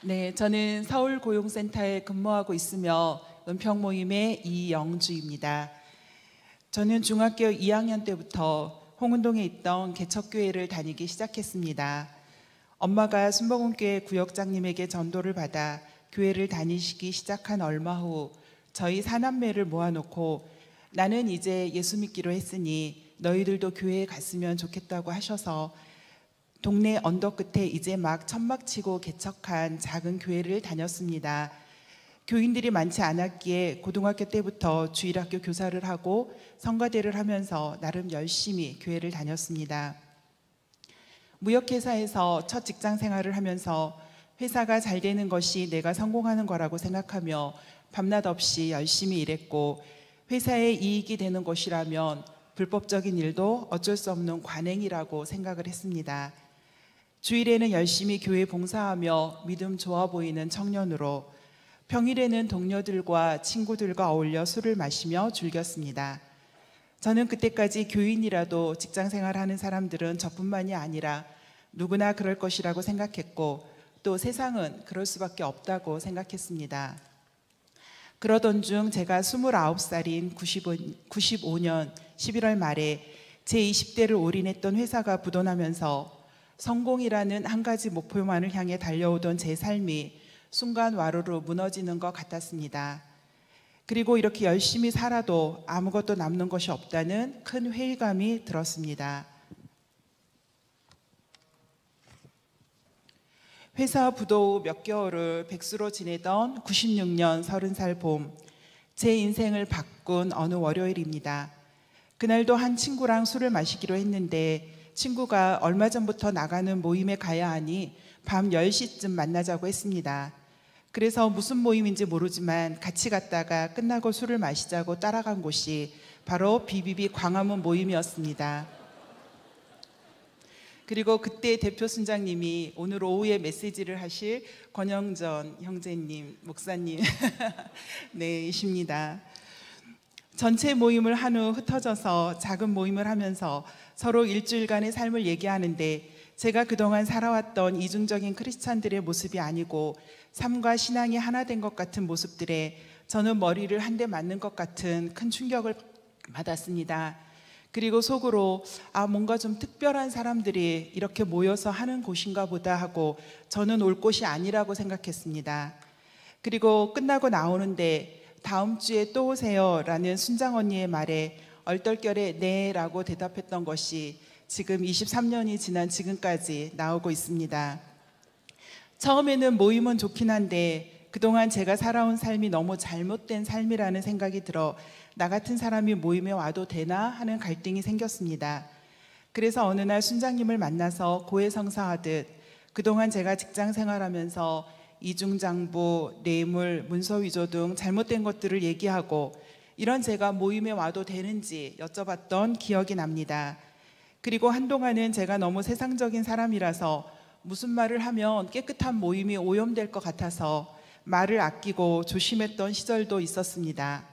네, 저는 서울고용센터에 근무하고 있으며 은평 모임의 이영주입니다. 저는 중학교 2학년 때부터 홍은동에 있던 개척교회를 다니기 시작했습니다. 엄마가 순복음교회 구역장님에게 전도를 받아 교회를 다니시기 시작한 얼마 후 저희 사남매를 모아놓고 나는 이제 예수 믿기로 했으니 너희들도 교회에 갔으면 좋겠다고 하셔서 동네 언덕 끝에 이제 막 천막 치고 개척한 작은 교회를 다녔습니다. 교인들이 많지 않았기에 고등학교 때부터 주일학교 교사를 하고 성가대를 하면서 나름 열심히 교회를 다녔습니다. 무역회사에서 첫 직장 생활을 하면서 회사가 잘 되는 것이 내가 성공하는 거라고 생각하며 밤낮 없이 열심히 일했고, 회사에 이익이 되는 것이라면 불법적인 일도 어쩔 수 없는 관행이라고 생각을 했습니다. 주일에는 열심히 교회 봉사하며 믿음 좋아 보이는 청년으로, 평일에는 동료들과 친구들과 어울려 술을 마시며 즐겼습니다. 저는 그때까지 교인이라도 직장생활하는 사람들은 저뿐만이 아니라 누구나 그럴 것이라고 생각했고, 또 세상은 그럴 수밖에 없다고 생각했습니다. 그러던 중 제가 29살인 95년 11월 말에 제 20대를 올인했던 회사가 부도나면서 성공이라는 한 가지 목표만을 향해 달려오던 제 삶이 순간 와르르 무너지는 것 같았습니다. 그리고 이렇게 열심히 살아도 아무것도 남는 것이 없다는 큰 회의감이 들었습니다. 회사 부도 후 몇 개월을 백수로 지내던 96년 30살 봄, 제 인생을 바꾼 어느 월요일입니다. 그날도 한 친구랑 술을 마시기로 했는데 친구가 얼마 전부터 나가는 모임에 가야 하니 밤 10시쯤 만나자고 했습니다. 그래서 무슨 모임인지 모르지만 같이 갔다가 끝나고 술을 마시자고 따라간 곳이 바로 BBB 광화문 모임이었습니다. 그리고 그때 대표 순장님이 오늘 오후에 메시지를 하실 권영전 형제님, 목사님 네, 이십니다. 전체 모임을 한 후 흩어져서 작은 모임을 하면서 서로 일주일간의 삶을 얘기하는데, 제가 그동안 살아왔던 이중적인 크리스찬들의 모습이 아니고 삶과 신앙이 하나 된 것 같은 모습들에 저는 머리를 한 대 맞는 것 같은 큰 충격을 받았습니다. 그리고 속으로 뭔가 좀 특별한 사람들이 이렇게 모여서 하는 곳인가 보다 하고 저는 올 곳이 아니라고 생각했습니다. 그리고 끝나고 나오는데 다음 주에 또 오세요 라는 순장 언니의 말에 얼떨결에 네 라고 대답했던 것이 지금 23년이 지난 지금까지 나오고 있습니다. 처음에는 모임은 좋긴 한데 그동안 제가 살아온 삶이 너무 잘못된 삶이라는 생각이 들어 나 같은 사람이 모임에 와도 되나 하는 갈등이 생겼습니다. 그래서 어느 날 순장님을 만나서 고해성사하듯 그동안 제가 직장 생활하면서 이중장부, 뇌물, 문서위조 등 잘못된 것들을 얘기하고 이런 제가 모임에 와도 되는지 여쭤봤던 기억이 납니다. 그리고 한동안은 제가 너무 세상적인 사람이라서 무슨 말을 하면 깨끗한 모임이 오염될 것 같아서 말을 아끼고 조심했던 시절도 있었습니다.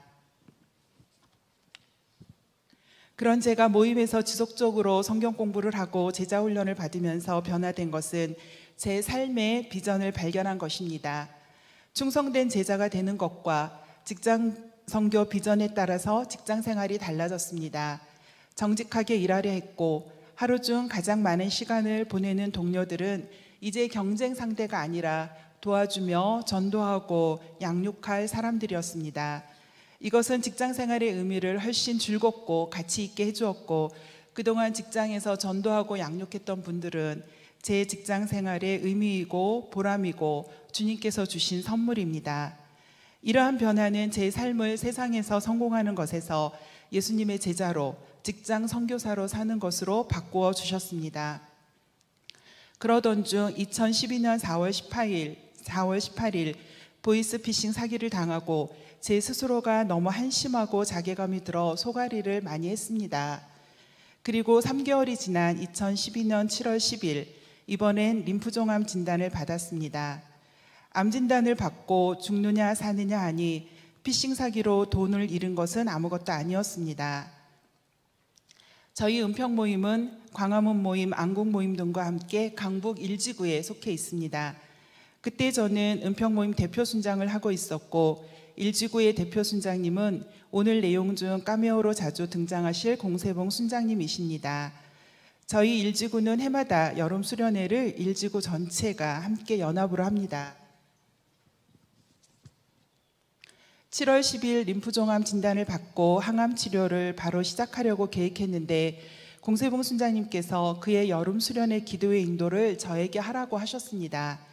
그런 제가 모임에서 지속적으로 성경 공부를 하고 제자 훈련을 받으면서 변화된 것은 제 삶의 비전을 발견한 것입니다. 충성된 제자가 되는 것과 직장 선교 비전에 따라서 직장 생활이 달라졌습니다. 정직하게 일하려 했고 하루 중 가장 많은 시간을 보내는 동료들은 이제 경쟁 상대가 아니라 도와주며 전도하고 양육할 사람들이었습니다. 이것은 직장 생활의 의미를 훨씬 즐겁고 가치 있게 해주었고, 그동안 직장에서 전도하고 양육했던 분들은 제 직장 생활의 의미이고 보람이고 주님께서 주신 선물입니다. 이러한 변화는 제 삶을 세상에서 성공하는 것에서 예수님의 제자로 직장 선교사로 사는 것으로 바꾸어 주셨습니다. 그러던 중 2012년 4월 18일 보이스피싱 사기를 당하고 제 스스로가 너무 한심하고 자괴감이 들어 소가리를 많이 했습니다. 그리고 3개월이 지난 2012년 7월 10일 이번엔 림프종암 진단을 받았습니다. 암 진단을 받고 죽느냐 사느냐 하니 피싱 사기로 돈을 잃은 것은 아무것도 아니었습니다. 저희 은평 모임은 광화문 모임, 안국 모임 등과 함께 강북 1지구에 속해 있습니다. 그때 저는 은평모임 대표 순장을 하고 있었고 일지구의 대표 순장님은 오늘 내용 중 카메오로 자주 등장하실 공세봉 순장님이십니다. 저희 일지구는 해마다 여름 수련회를 일지구 전체가 함께 연합으로 합니다. 7월 10일 림프종암 진단을 받고 항암 치료를 바로 시작하려고 계획했는데 공세봉 순장님께서 그의 여름 수련회 기도의 인도를 저에게 하라고 하셨습니다.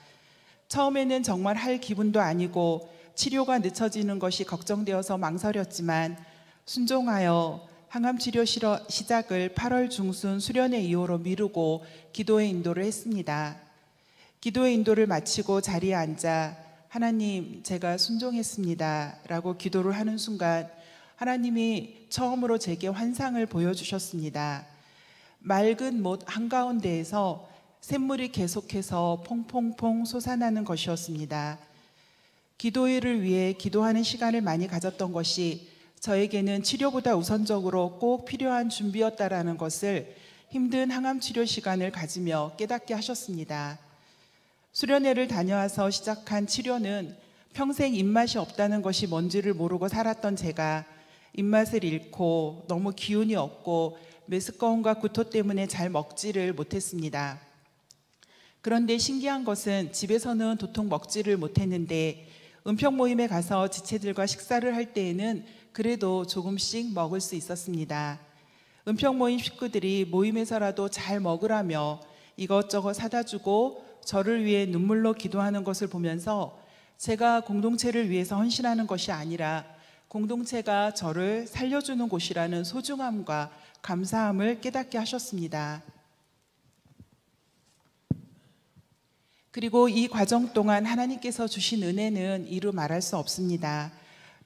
처음에는 정말 할 기분도 아니고 치료가 늦춰지는 것이 걱정되어서 망설였지만 순종하여 항암치료 시작을 8월 중순 수련회 이후로 미루고 기도의 인도를 했습니다. 기도의 인도를 마치고 자리에 앉아 하나님 제가 순종했습니다 라고 기도를 하는 순간 하나님이 처음으로 제게 환상을 보여주셨습니다. 맑은 못 한가운데에서 샘물이 계속해서 퐁퐁퐁 솟아나는 것이었습니다. 기도회를 위해 기도하는 시간을 많이 가졌던 것이 저에게는 치료보다 우선적으로 꼭 필요한 준비였다라는 것을 힘든 항암치료 시간을 가지며 깨닫게 하셨습니다. 수련회를 다녀와서 시작한 치료는 평생 입맛이 없다는 것이 뭔지를 모르고 살았던 제가 입맛을 잃고 너무 기운이 없고 메스꺼움과 구토 때문에 잘 먹지를 못했습니다. 그런데 신기한 것은 집에서는 도통 먹지를 못했는데 은평 모임에 가서 지체들과 식사를 할 때에는 그래도 조금씩 먹을 수 있었습니다. 은평 모임 식구들이 모임에서라도 잘 먹으라며 이것저것 사다 주고 저를 위해 눈물로 기도하는 것을 보면서 제가 공동체를 위해서 헌신하는 것이 아니라 공동체가 저를 살려주는 곳이라는 소중함과 감사함을 깨닫게 하셨습니다. 그리고 이 과정 동안 하나님께서 주신 은혜는 이루 말할 수 없습니다.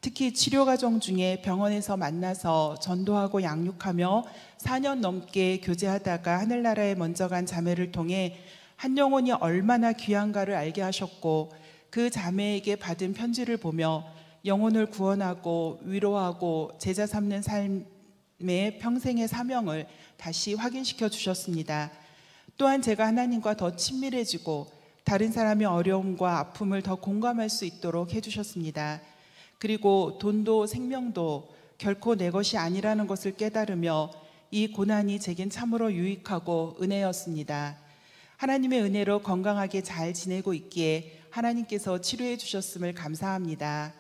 특히 치료 과정 중에 병원에서 만나서 전도하고 양육하며 4년 넘게 교제하다가 하늘나라에 먼저 간 자매를 통해 한 영혼이 얼마나 귀한가를 알게 하셨고 그 자매에게 받은 편지를 보며 영혼을 구원하고 위로하고 제자 삼는 삶의 평생의 사명을 다시 확인시켜 주셨습니다. 또한 제가 하나님과 더 친밀해지고 다른 사람의 어려움과 아픔을 더 공감할 수 있도록 해주셨습니다. 그리고 돈도 생명도 결코 내 것이 아니라는 것을 깨달으며 이 고난이 제겐 참으로 유익하고 은혜였습니다. 하나님의 은혜로 건강하게 잘 지내고 있기에 하나님께서 치료해 주셨음을 감사합니다.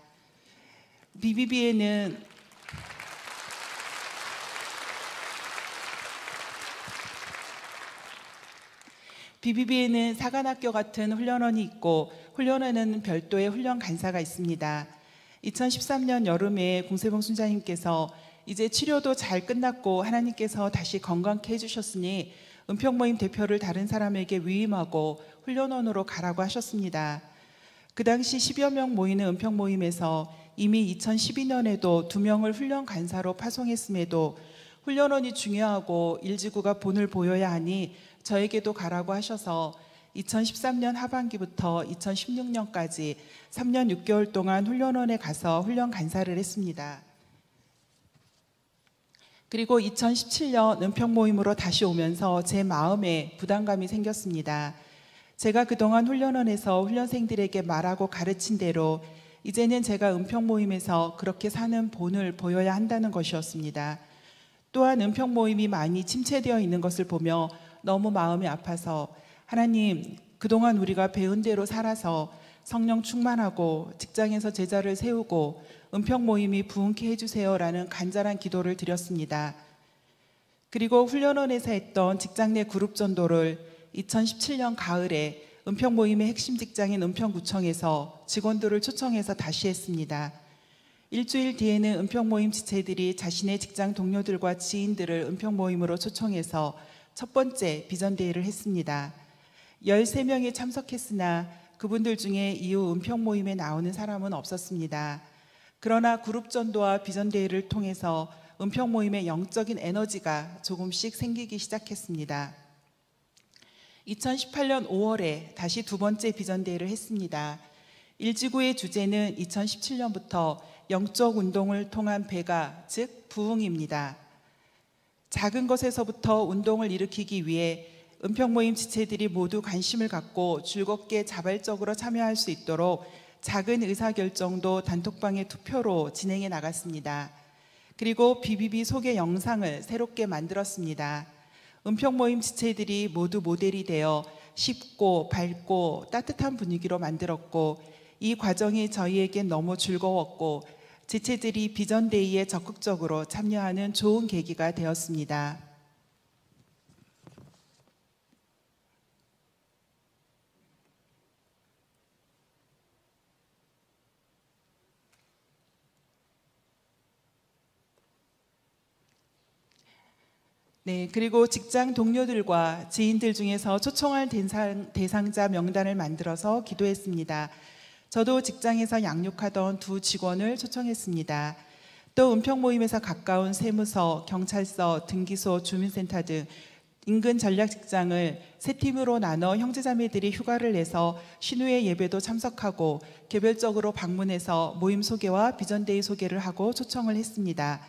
BBB에는 사관학교 같은 훈련원이 있고 훈련원에는 별도의 훈련 간사가 있습니다. 2013년 여름에 공세봉 순장님께서 이제 치료도 잘 끝났고 하나님께서 다시 건강케 해주셨으니 은평모임 대표를 다른 사람에게 위임하고 훈련원으로 가라고 하셨습니다. 그 당시 10여 명 모이는 은평모임에서 이미 2012년에도 2명을 훈련 간사로 파송했음에도 훈련원이 중요하고 일지구가 본을 보여야 하니 저에게도 가라고 하셔서 2013년 하반기부터 2016년까지 3년 6개월 동안 훈련원에 가서 훈련 간사를 했습니다. 그리고 2017년 은평 모임으로 다시 오면서 제 마음에 부담감이 생겼습니다. 제가 그동안 훈련원에서 훈련생들에게 말하고 가르친 대로 이제는 제가 은평 모임에서 그렇게 사는 본을 보여야 한다는 것이었습니다. 또한 은평 모임이 많이 침체되어 있는 것을 보며 너무 마음이 아파서 하나님, 그동안 우리가 배운 대로 살아서 성령 충만하고 직장에서 제자를 세우고 은평 모임이 부흥케 해주세요라는 간절한 기도를 드렸습니다. 그리고 훈련원에서 했던 직장 내 그룹 전도를 2017년 가을에 은평 모임의 핵심 직장인 은평구청에서 직원들을 초청해서 다시 했습니다. 일주일 뒤에는 은평 모임 지체들이 자신의 직장 동료들과 지인들을 은평 모임으로 초청해서 첫 번째 비전데이를 했습니다. 13명이 참석했으나 그분들 중에 이후 은평 모임에 나오는 사람은 없었습니다. 그러나 그룹 전도와 비전데이를 통해서 은평 모임의 영적인 에너지가 조금씩 생기기 시작했습니다. 2018년 5월에 다시 두 번째 비전데이를 했습니다. 일지구의 주제는 2017년부터 영적 운동을 통한 배가, 즉 부흥입니다. 작은 것에서부터 운동을 일으키기 위해 은평 모임 지체들이 모두 관심을 갖고 즐겁게 자발적으로 참여할 수 있도록 작은 의사결정도 단톡방의 투표로 진행해 나갔습니다. 그리고 BBB 소개 영상을 새롭게 만들었습니다. 은평 모임 지체들이 모두 모델이 되어 쉽고 밝고 따뜻한 분위기로 만들었고, 이 과정이 저희에겐 너무 즐거웠고 지체들이 비전데이에 적극적으로 참여하는 좋은 계기가 되었습니다. 네, 그리고 직장 동료들과 지인들 중에서 초청할 대상자 명단을 만들어서 기도했습니다. 저도 직장에서 양육하던 두 직원을 초청했습니다. 또 은평 모임에서 가까운 세무서, 경찰서, 등기소, 주민센터 등 인근 전략 직장을 세 팀으로 나눠 형제자매들이 휴가를 내서 신우의 예배도 참석하고 개별적으로 방문해서 모임 소개와 비전데이 소개를 하고 초청을 했습니다.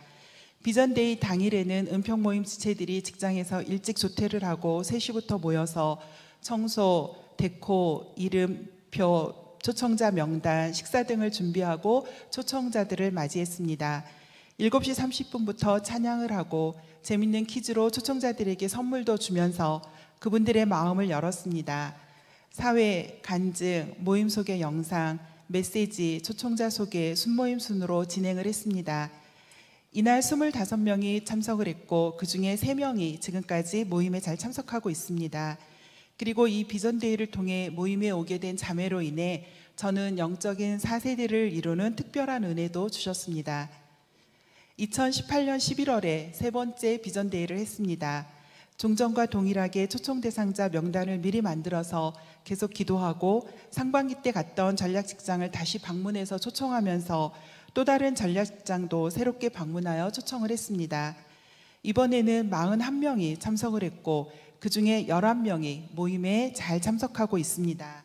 비전데이 당일에는 은평 모임 지체들이 직장에서 일찍 조퇴를 하고 3시부터 모여서 청소, 데코, 이름표, 초청자 명단, 식사 등을 준비하고 초청자들을 맞이했습니다. 7시 30분부터 찬양을 하고 재밌는 퀴즈로 초청자들에게 선물도 주면서 그분들의 마음을 열었습니다. 사회, 간증, 모임 소개 영상, 메시지, 초청자 소개, 순모임 순으로 진행을 했습니다. 이날 25명이 참석을 했고 그중에 3명이 지금까지 모임에 잘 참석하고 있습니다. 그리고 이 비전데이를 통해 모임에 오게 된 자매로 인해 저는 영적인 4세대를 이루는 특별한 은혜도 주셨습니다. 2018년 11월에 세 번째 비전데이를 했습니다. 종전과 동일하게 초청 대상자 명단을 미리 만들어서 계속 기도하고 상반기 때 갔던 전략직장을 다시 방문해서 초청하면서 또 다른 전략직장도 새롭게 방문하여 초청을 했습니다. 이번에는 41명이 참석을 했고 그중에 11명이 모임에 잘 참석하고 있습니다.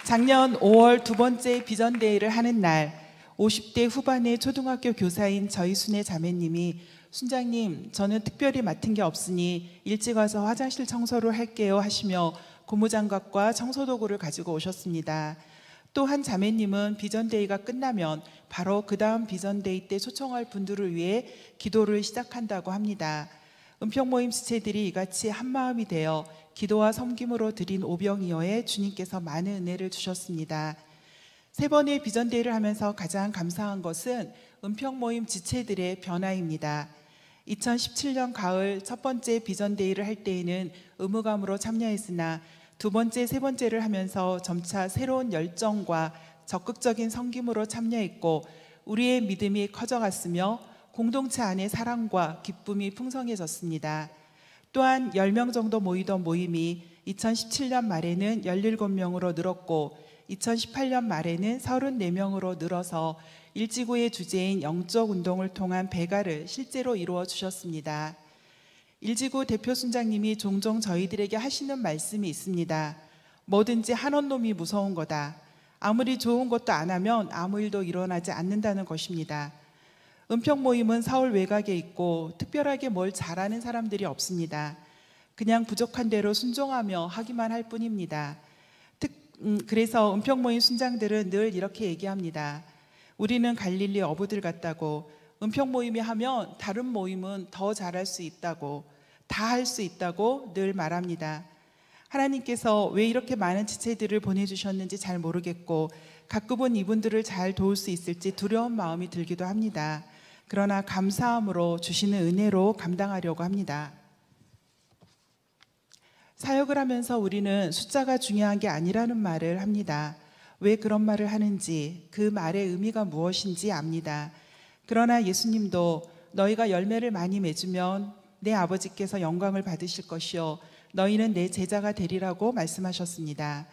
작년 5월 두 번째 비전데이를 하는 날 50대 후반의 초등학교 교사인 저희 순애 자매님이 순장님, 저는 특별히 맡은 게 없으니 일찍 와서 화장실 청소를 할게요 하시며 고무장갑과 청소도구를 가지고 오셨습니다. 또 한 자매님은 비전데이가 끝나면 바로 그 다음 비전데이 때 초청할 분들을 위해 기도를 시작한다고 합니다. 은평 모임 지체들이 이같이 한마음이 되어 기도와 섬김으로 드린 오병이어에 주님께서 많은 은혜를 주셨습니다. 세 번의 비전데이를 하면서 가장 감사한 것은 은평 모임 지체들의 변화입니다. 2017년 가을 첫 번째 비전데이를 할 때에는 의무감으로 참여했으나 두 번째, 세 번째를 하면서 점차 새로운 열정과 적극적인 섬김으로 참여했고 우리의 믿음이 커져갔으며 공동체 안에 사랑과 기쁨이 풍성해졌습니다. 또한 10명 정도 모이던 모임이 2017년 말에는 17명으로 늘었고 2018년 말에는 34명으로 늘어서 일지구의 주제인 영적 운동을 통한 배가를 실제로 이루어 주셨습니다. 일지구 대표 순장님이 종종 저희들에게 하시는 말씀이 있습니다. 뭐든지 한원 놈이 무서운 거다. 아무리 좋은 것도 안 하면 아무 일도 일어나지 않는다는 것입니다. 은평 모임은 서울 외곽에 있고 특별하게 뭘 잘하는 사람들이 없습니다. 그냥 부족한 대로 순종하며 하기만 할 뿐입니다. 그래서 은평 모임 순장들은 늘 이렇게 얘기합니다. 우리는 갈릴리 어부들 같다고, 은평 모임이 하면 다른 모임은 더 잘할 수 있다고, 다 할 수 있다고 늘 말합니다. 하나님께서 왜 이렇게 많은 지체들을 보내주셨는지 잘 모르겠고 가끔은 이분들을 잘 도울 수 있을지 두려운 마음이 들기도 합니다. 그러나 감사함으로 주시는 은혜로 감당하려고 합니다. 사역을 하면서 우리는 숫자가 중요한 게 아니라는 말을 합니다. 왜 그런 말을 하는지, 그 말의 의미가 무엇인지 압니다. 그러나 예수님도 너희가 열매를 많이 맺으면 내 아버지께서 영광을 받으실 것이요 너희는 내 제자가 되리라고 말씀하셨습니다.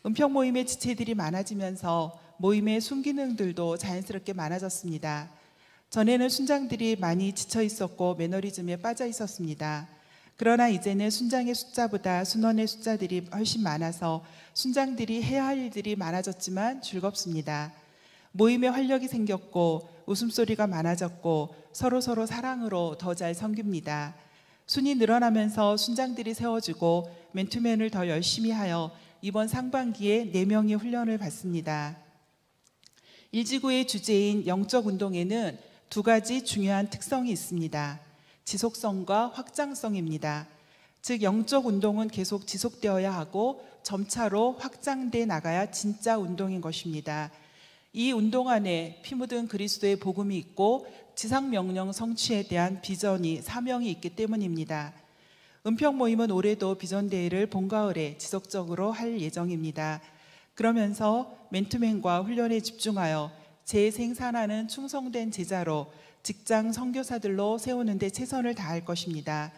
은평 모임의 지체들이 많아지면서 모임의 순기능들도 자연스럽게 많아졌습니다. 전에는 순장들이 많이 지쳐 있었고 매너리즘에 빠져 있었습니다. 그러나 이제는 순장의 숫자보다 순원의 숫자들이 훨씬 많아서 순장들이 해야 할 일들이 많아졌지만 즐겁습니다. 모임에 활력이 생겼고 웃음소리가 많아졌고 서로 사랑으로 더 잘 섬깁니다. 순이 늘어나면서 순장들이 세워지고 맨투맨을 더 열심히 하여 이번 상반기에 4명이 훈련을 받습니다. 1지구의 주제인 영적 운동에는 2가지 중요한 특성이 있습니다. 지속성과 확장성입니다. 즉 영적 운동은 계속 지속되어야 하고 점차로 확장돼 나가야 진짜 운동인 것입니다. 이 운동 안에 피 묻은 그리스도의 복음이 있고 지상명령 성취에 대한 비전이 사명이 있기 때문입니다. 은평 모임은 올해도 비전대회를 봄가을에 지속적으로 할 예정입니다. 그러면서 맨투맨과 훈련에 집중하여 재생산하는 충성된 제자로 직장 선교사들로 세우는 데 최선을 다할 것입니다.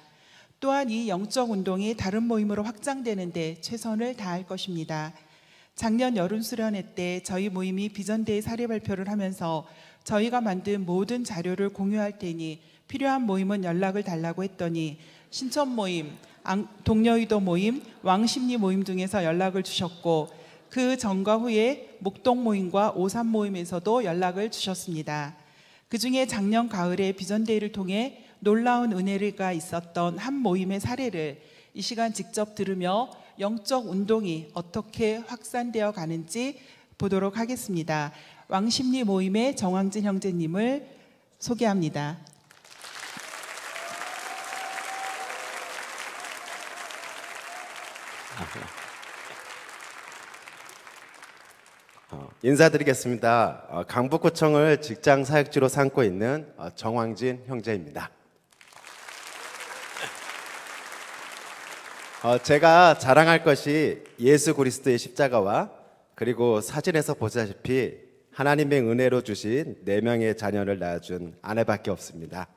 또한 이 영적 운동이 다른 모임으로 확장되는 데 최선을 다할 것입니다. 작년 여름 수련회 때 저희 모임이 비전대회 사례 발표를 하면서 저희가 만든 모든 자료를 공유할 테니 필요한 모임은 연락을 달라고 했더니 신천 모임, 동여의도 모임, 왕십리 모임 등에서 연락을 주셨고 그 전과 후에 목동 모임과 오산 모임에서도 연락을 주셨습니다. 그중에 작년 가을에 비전대회를 통해 놀라운 은혜가 있었던 한 모임의 사례를 이 시간 직접 들으며 영적 운동이 어떻게 확산되어 가는지 보도록 하겠습니다. 왕십리 모임의 정황진 형제님을 소개합니다. 인사드리겠습니다. 강북구청을 직장 사역지로 삼고 있는 정황진 형제입니다. 제가 자랑할 것이 예수 그리스도의 십자가와 그리고 사진에서 보시다시피 하나님의 은혜로 주신 4명의 자녀를 낳아준 아내밖에 없습니다.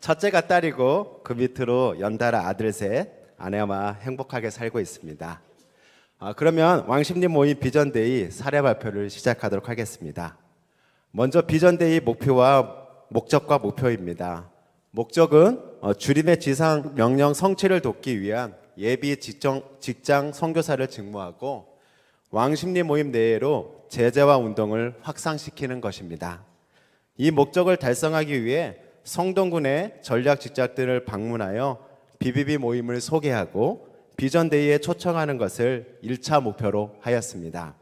첫째가 딸이고 그 밑으로 연달아 아들 셋, 아내와 행복하게 살고 있습니다. 그러면 왕십리 모임 비전데이 사례 발표를 시작하도록 하겠습니다. 먼저 비전데이 목적과 목표입니다. 목적은 주님의 지상 명령 성취를 돕기 위한 예비 직장 선교사를 직무하고 왕십리 모임 내외로 제자와 운동을 확산시키는 것입니다. 이 목적을 달성하기 위해 성동군의 전략 직장들을 방문하여 BBB 모임을 소개하고 비전데이에 초청하는 것을 1차 목표로 하였습니다.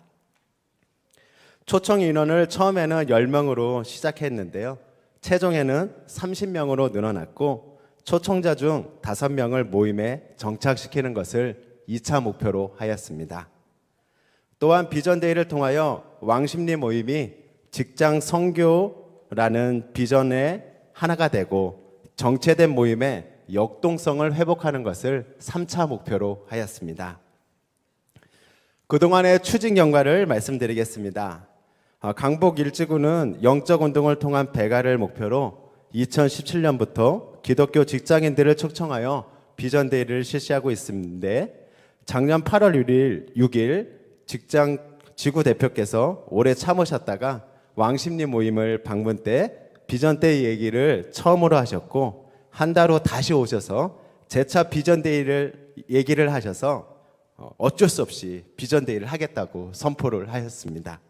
초청 인원을 처음에는 10명으로 시작했는데요. 최종에는 30명으로 늘어났고 초청자 중 5명을 모임에 정착시키는 것을 2차 목표로 하였습니다. 또한 비전데이를 통하여 왕십리 모임이 직장 선교라는 비전의 하나가 되고 정체된 모임의 역동성을 회복하는 것을 3차 목표로 하였습니다. 그동안의 추진 경과를 말씀드리겠습니다. 강북 1지구는 영적 운동을 통한 배가를 목표로 2017년부터 기독교 직장인들을 초청하여 비전데이를 실시하고 있는데 작년 8월 6일 직장 지구 대표께서 오래 참으셨다가 왕십리 모임을 방문 때 비전데이 얘기를 처음으로 하셨고 한 달 후 다시 오셔서 재차 비전데이를 얘기를 하셔서 어쩔 수 없이 비전데이를 하겠다고 선포를 하셨습니다.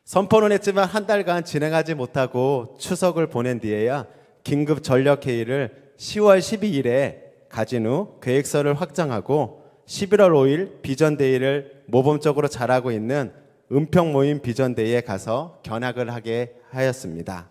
선포는 했지만 한 달간 진행하지 못하고 추석을 보낸 뒤에야 긴급 전력회의를 10월 12일에 가진 후 계획서를 확정하고 11월 5일 비전데이를 모범적으로 잘하고 있는 은평 모임 비전데이에 가서 견학을 하게 하였습니다.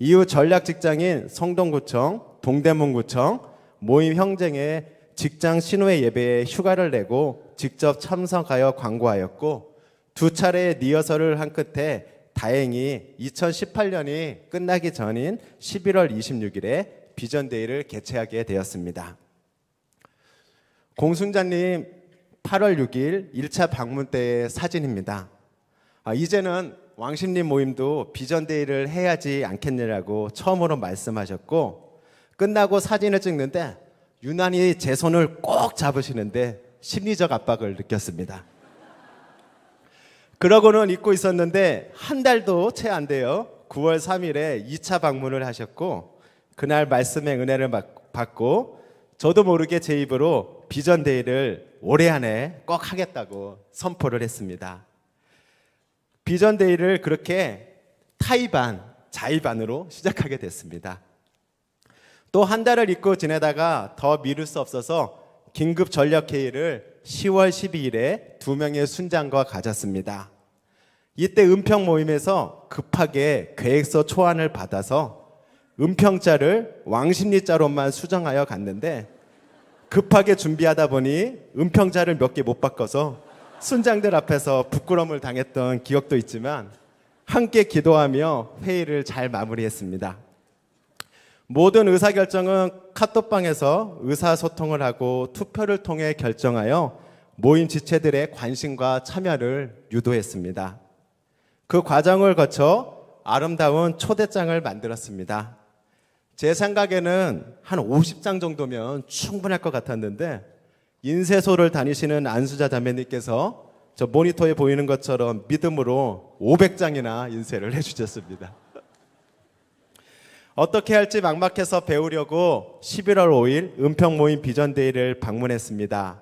이후 전략 직장인 성동구청, 동대문구청, 모임 형제의 직장 신호회 예배에 휴가를 내고 직접 참석하여 광고하였고 2차례의 리허설을 한 끝에 다행히 2018년이 끝나기 전인 11월 26일에 비전데이를 개최하게 되었습니다. 공순자님 8월 6일 1차 방문 때의 사진입니다. 이제는 왕십리 모임도 비전데이를 해야지 않겠느냐고 처음으로 말씀하셨고 끝나고 사진을 찍는데 유난히 제 손을 꼭 잡으시는데 심리적 압박을 느꼈습니다. 그러고는 잊고 있었는데 한 달도 채 안 돼요. 9월 3일에 2차 방문을 하셨고 그날 말씀의 은혜를 받고 저도 모르게 제 입으로 비전데이를 올해 안에 꼭 하겠다고 선포를 했습니다. 비전데이를 그렇게 타이반, 자의반으로 시작하게 됐습니다. 또 한 달을 잊고 지내다가 더 미룰 수 없어서 긴급 전략회의를 10월 12일에 2명의 순장과 가졌습니다. 이때 은평 모임에서 급하게 계획서 초안을 받아서 은평자를 왕십리자로만 수정하여 갔는데 급하게 준비하다 보니 은평자를 몇 개 못 바꿔서 순장들 앞에서 부끄러움을 당했던 기억도 있지만 함께 기도하며 회의를 잘 마무리했습니다. 모든 의사결정은 카톡방에서 의사소통을 하고 투표를 통해 결정하여 모임 지체들의 관심과 참여를 유도했습니다. 그 과정을 거쳐 아름다운 초대장을 만들었습니다. 제 생각에는 한 50장 정도면 충분할 것 같았는데 인쇄소를 다니시는 안수자 자매님께서 저 모니터에 보이는 것처럼 믿음으로 500장이나 인쇄를 해주셨습니다. 어떻게 할지 막막해서 배우려고 11월 5일 은평 모임 비전데이를 방문했습니다.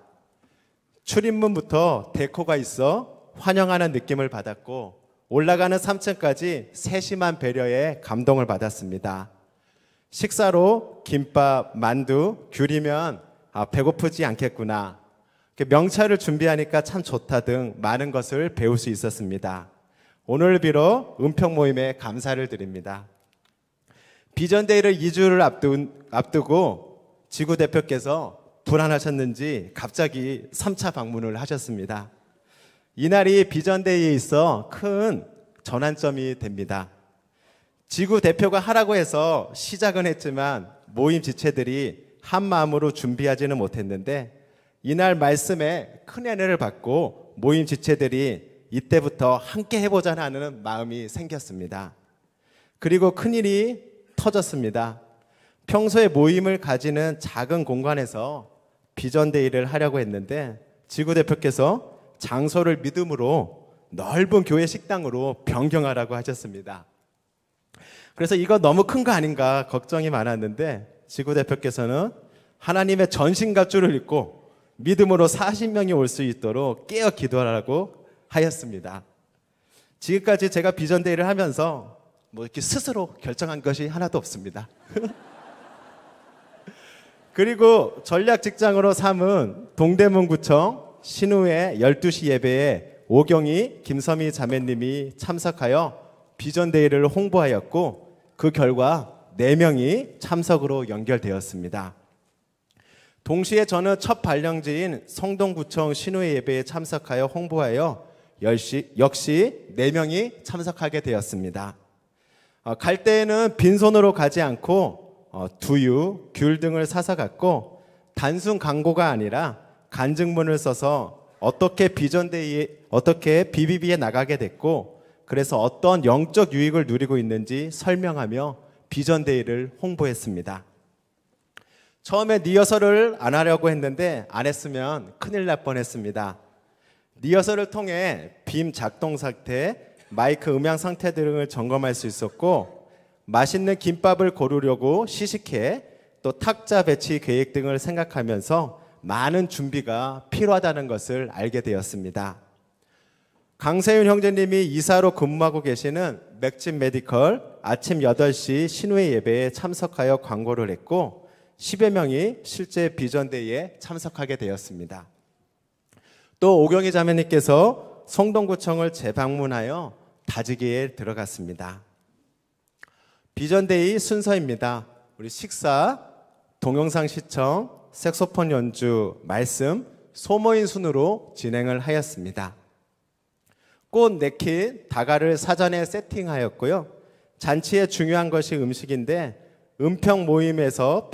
출입문부터 데코가 있어 환영하는 느낌을 받았고 올라가는 3층까지 세심한 배려에 감동을 받았습니다. 식사로 김밥, 만두, 귤이면 배고프지 않겠구나. 명찰을 준비하니까 참 좋다 등 많은 것을 배울 수 있었습니다. 오늘 빌어 은평 모임에 감사를 드립니다. 비전데이를 2주를 앞두고 지구대표께서 불안하셨는지 갑자기 3차 방문을 하셨습니다. 이날이 비전데이에 있어 큰 전환점이 됩니다. 지구대표가 하라고 해서 시작은 했지만 모임 지체들이 한 마음으로 준비하지는 못했는데 이날 말씀에 큰 은혜를 받고 모임 지체들이 이때부터 함께 해보자 하는 마음이 생겼습니다. 그리고 큰일이 터졌습니다. 평소에 모임을 가지는 작은 공간에서 비전데이를 하려고 했는데 지구대표께서 장소를 믿음으로 넓은 교회 식당으로 변경하라고 하셨습니다. 그래서 이거 너무 큰 거 아닌가 걱정이 많았는데 지구대표께서는 하나님의 전신갑주를 입고 믿음으로 40명이 올 수 있도록 깨어 기도하라고 하였습니다. 지금까지 제가 비전데이를 하면서 이렇게 스스로 결정한 것이 하나도 없습니다. 그리고 전략 직장으로 삼은 동대문구청 신우회 12시 예배에 오경희, 김서미 자매님이 참석하여 비전데이를 홍보하였고 그 결과 4명이 참석으로 연결되었습니다. 동시에 저는 첫 발령지인 성동구청 신우회 예배에 참석하여 홍보하여 역시 4명이 참석하게 되었습니다. 갈 때에는 빈손으로 가지 않고 두유, 귤 등을 사서 갔고 단순 광고가 아니라 간증문을 써서 어떻게 BBB에 나가게 됐고 그래서 어떤 영적 유익을 누리고 있는지 설명하며 비전데이를 홍보했습니다. 처음에 리허설을 안 하려고 했는데 안 했으면 큰일 날 뻔했습니다. 리허설을 통해 빔 작동 상태, 마이크 음향 상태 등을 점검할 수 있었고 맛있는 김밥을 고르려고 시식회, 또 탁자 배치 계획 등을 생각하면서 많은 준비가 필요하다는 것을 알게 되었습니다. 강세윤 형제님이 이사로 근무하고 계시는 맥진 메디컬 아침 8시 신우회 예배에 참석하여 광고를 했고 10여 명이 실제 비전데이에 참석하게 되었습니다. 또 오경희 자매님께서 성동구청을 재방문하여 다지기에 들어갔습니다. 비전데이 순서입니다. 우리 식사, 동영상 시청, 색소폰 연주, 말씀, 소모임 순으로 진행을 하였습니다. 꽃, 냅킨, 다가를 사전에 세팅하였고요. 잔치에 중요한 것이 음식인데 은평 모임에서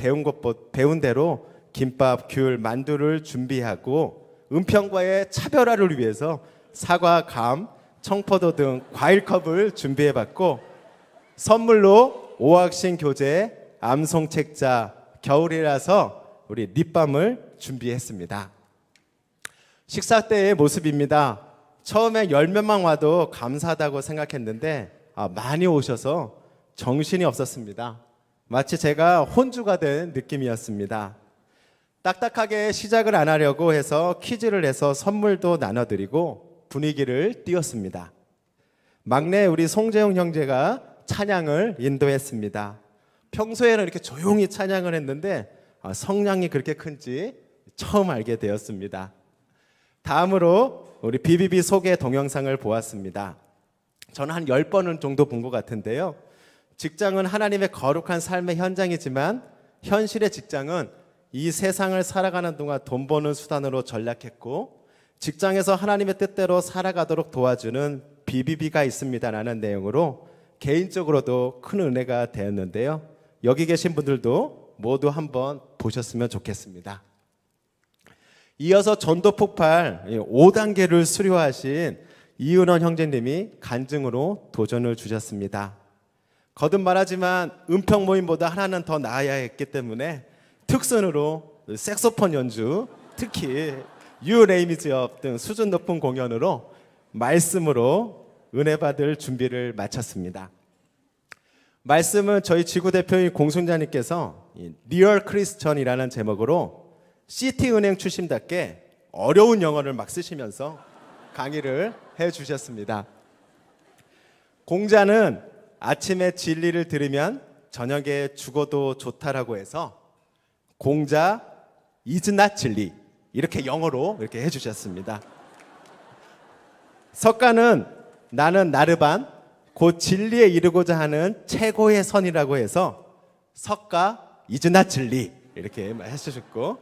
배운 대로 김밥, 귤, 만두를 준비하고 은평과의 차별화를 위해서 사과, 감, 청포도 등 과일컵을 준비해봤고 선물로 오학신 교재, 암송 책자, 겨울이라서 우리 립밤을 준비했습니다. 식사 때의 모습입니다. 처음에 10명만 와도 감사하다고 생각했는데 많이 오셔서 정신이 없었습니다. 마치 제가 혼주가 된 느낌이었습니다. 딱딱하게 시작을 안 하려고 해서 퀴즈를 내서 선물도 나눠드리고 분위기를 띄웠습니다. 막내 우리 송재용 형제가 찬양을 인도했습니다. 평소에는 이렇게 조용히 찬양을 했는데 성량이 그렇게 큰지 처음 알게 되었습니다. 다음으로 우리 BBB 소개 동영상을 보았습니다. 저는 한 10번은 정도 본 것 같은데요. 직장은 하나님의 거룩한 삶의 현장이지만 현실의 직장은 이 세상을 살아가는 동안 돈 버는 수단으로 전락했고 직장에서 하나님의 뜻대로 살아가도록 도와주는 BBB가 있습니다라는 내용으로 개인적으로도 큰 은혜가 되었는데요. 여기 계신 분들도 모두 한번 보셨으면 좋겠습니다. 이어서 전도 폭발 5단계를 수료하신 이은원 형제님이 간증으로 도전을 주셨습니다. 거듭 말하지만 은평 모임보다 하나는 더 나아야 했기 때문에 특선으로 색소폰 연주, 특히 You Name Is Up 등 수준 높은 공연으로 말씀으로 은혜 받을 준비를 마쳤습니다. 말씀은 저희 지구대표인 공순자님께서 리얼 크리스천이라는 제목으로 시티은행 출신답게 어려운 영어를 막 쓰시면서 강의를 해주셨습니다. 공자는 아침에 진리를 들으면 저녁에 죽어도 좋다라고 해서 공자 is not 진리 이렇게 영어로 이렇게 해주셨습니다. 석가는 나는 나르반 곧 진리에 이르고자 하는 최고의 선이라고 해서 석가 is not 진리 이렇게 해주셨고,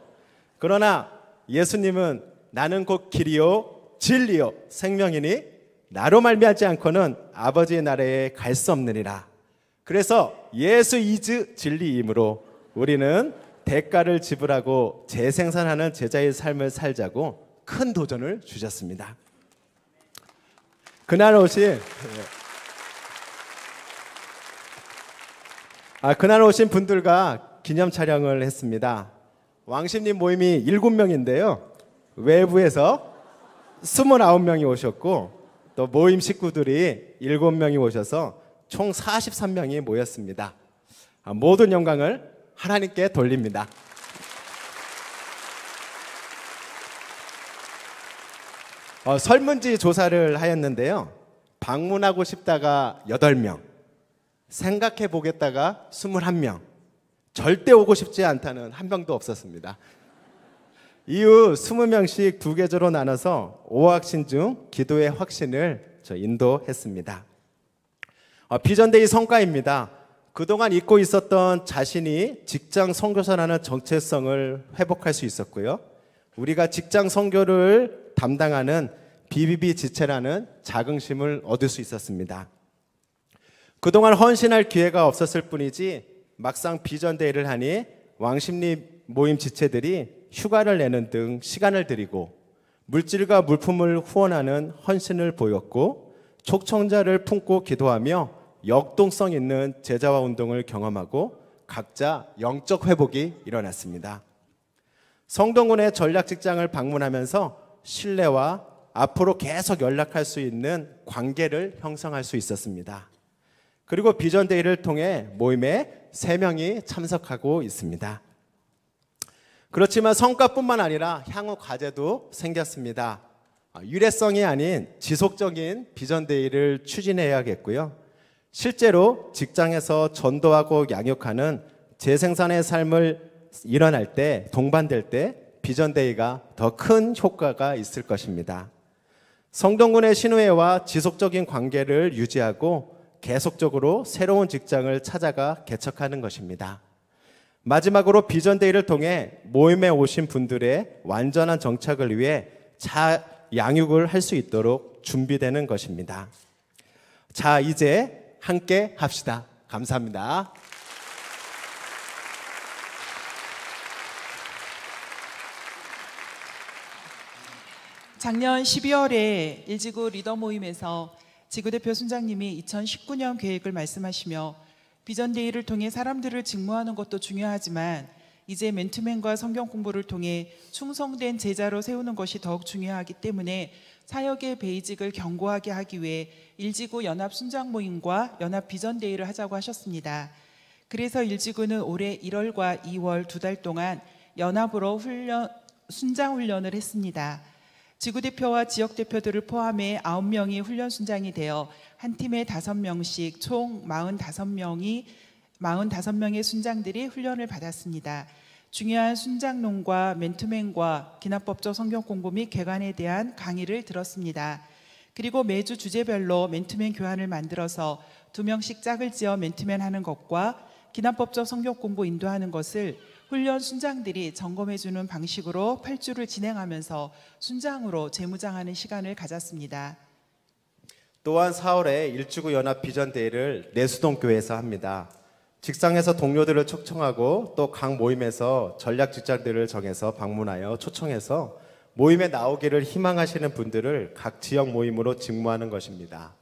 그러나 예수님은 나는 곧 길이요 진리요 생명이니 나로 말미암지 않고는 아버지의 나라에 갈 수 없느니라. 그래서 예수 이즈 진리이므로 우리는 대가를 지불하고 재생산하는 제자의 삶을 살자고 큰 도전을 주셨습니다. 그날 오신 분들과 기념 촬영을 했습니다. 왕십리 모임이 7명인데요. 외부에서 29명이 오셨고 또 모임 식구들이 7명이 오셔서 총 43명이 모였습니다. 모든 영광을 하나님께 돌립니다. 설문지 조사를 하였는데요. 방문하고 싶다가 8명, 생각해 보겠다가 21명, 절대 오고 싶지 않다는 한 명도 없었습니다. 이후 20명씩 두 계조로 나눠서 5확신 중 기도의 확신을 인도했습니다. 비전데이 성과입니다. 그동안 잊고 있었던 자신이 직장 선교사라는 정체성을 회복할 수 있었고요. 우리가 직장 선교를 담당하는 BBB 지체라는 자긍심을 얻을 수 있었습니다. 그동안 헌신할 기회가 없었을 뿐이지 막상 비전데이를 하니 왕십리 모임 지체들이 휴가를 내는 등 시간을 들이고 물질과 물품을 후원하는 헌신을 보였고 촉청자를 품고 기도하며 역동성 있는 제자화 운동을 경험하고 각자 영적 회복이 일어났습니다. 성동군의 전략 직장을 방문하면서 신뢰와 앞으로 계속 연락할 수 있는 관계를 형성할 수 있었습니다. 그리고 비전데이를 통해 모임에 3명이 참석하고 있습니다. 그렇지만 성과뿐만 아니라 향후 과제도 생겼습니다. 유례성이 아닌 지속적인 비전데이를 추진해야겠고요. 실제로 직장에서 전도하고 양육하는 재생산의 삶을 일어날 때, 동반될 때 비전데이가 더 큰 효과가 있을 것입니다. 성동군의 신우회와 지속적인 관계를 유지하고 계속적으로 새로운 직장을 찾아가 개척하는 것입니다. 마지막으로 비전데이를 통해 모임에 오신 분들의 완전한 정착을 위해 양육을 할 수 있도록 준비되는 것입니다. 자, 이제 함께 합시다. 감사합니다. 작년 12월에 일지구 리더 모임에서 지구대표 순장님이 2019년 계획을 말씀하시며 비전데이를 통해 사람들을 직무하는 것도 중요하지만 이제 맨투맨과 성경 공부를 통해 충성된 제자로 세우는 것이 더욱 중요하기 때문에 사역의 베이직을 견고하게 하기 위해 일지구 연합 순장 모임과 연합 비전데이를 하자고 하셨습니다. 그래서 일지구는 올해 1월과 2월 2달 동안 연합으로 순장 훈련을 했습니다. 지구대표와 지역대표들을 포함해 9명이 훈련순장이 되어 한 팀에 5명씩 총 45명의 순장들이 훈련을 받았습니다. 중요한 순장론과 맨투맨과 기납법적 성경 공부 및 개관에 대한 강의를 들었습니다. 그리고 매주 주제별로 맨투맨 교환을 만들어서 2명씩 짝을 지어 맨투맨 하는 것과 기납법적 성경 공부 인도하는 것을 훈련 순장들이 점검해주는 방식으로 8주를 진행하면서 순장으로 재무장하는 시간을 가졌습니다. 또한 4월에 일지구 연합 비전대회를 내수동교회에서 합니다. 직장에서 동료들을 초청하고 또 각 모임에서 전략 직장들을 정해서 방문하여 초청해서 모임에 나오기를 희망하시는 분들을 각 지역 모임으로 직무하는 것입니다.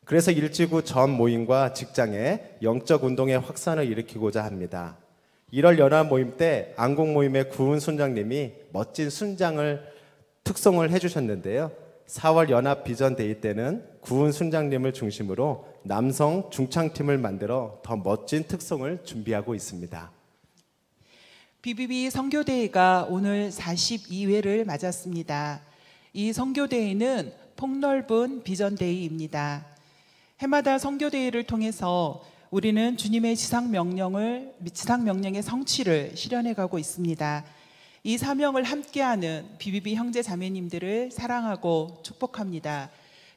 그래서 일지구 전 모임과 직장에 영적 운동의 확산을 일으키고자 합니다. 1월 연합 모임 때 안국 모임의 구은 순장님이 멋진 순장을 특송을 해주셨는데요. 4월 연합 비전 데이 때는 구은 순장님을 중심으로 남성 중창팀을 만들어 더 멋진 특송을 준비하고 있습니다. BBB 선교대회가 오늘 42회를 맞았습니다. 이 선교대회는 폭넓은 비전데이입니다. 해마다 선교대회를 통해서 우리는 주님의 지상명령의 성취를 실현해가고 있습니다. 이 사명을 함께하는 BBB 형제 자매님들을 사랑하고 축복합니다.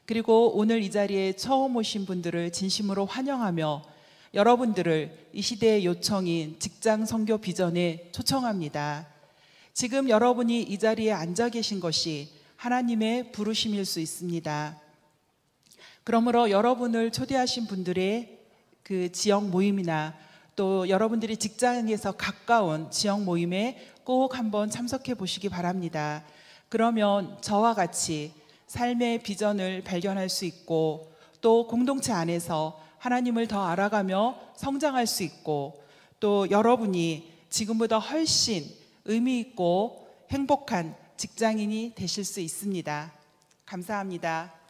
그리고 오늘 이 자리에 처음 오신 분들을 진심으로 환영하며 여러분들을 이 시대의 요청인 직장 선교 비전에 초청합니다. 지금 여러분이 이 자리에 앉아 계신 것이 하나님의 부르심일 수 있습니다. 그러므로 여러분을 초대하신 분들의 그 지역 모임이나 또 여러분들이 직장에서 가까운 지역 모임에 꼭 한번 참석해 보시기 바랍니다. 그러면 저와 같이 삶의 비전을 발견할 수 있고 또 공동체 안에서 하나님을 더 알아가며 성장할 수 있고 또 여러분이 지금보다 훨씬 의미 있고 행복한 직장인이 되실 수 있습니다. 감사합니다.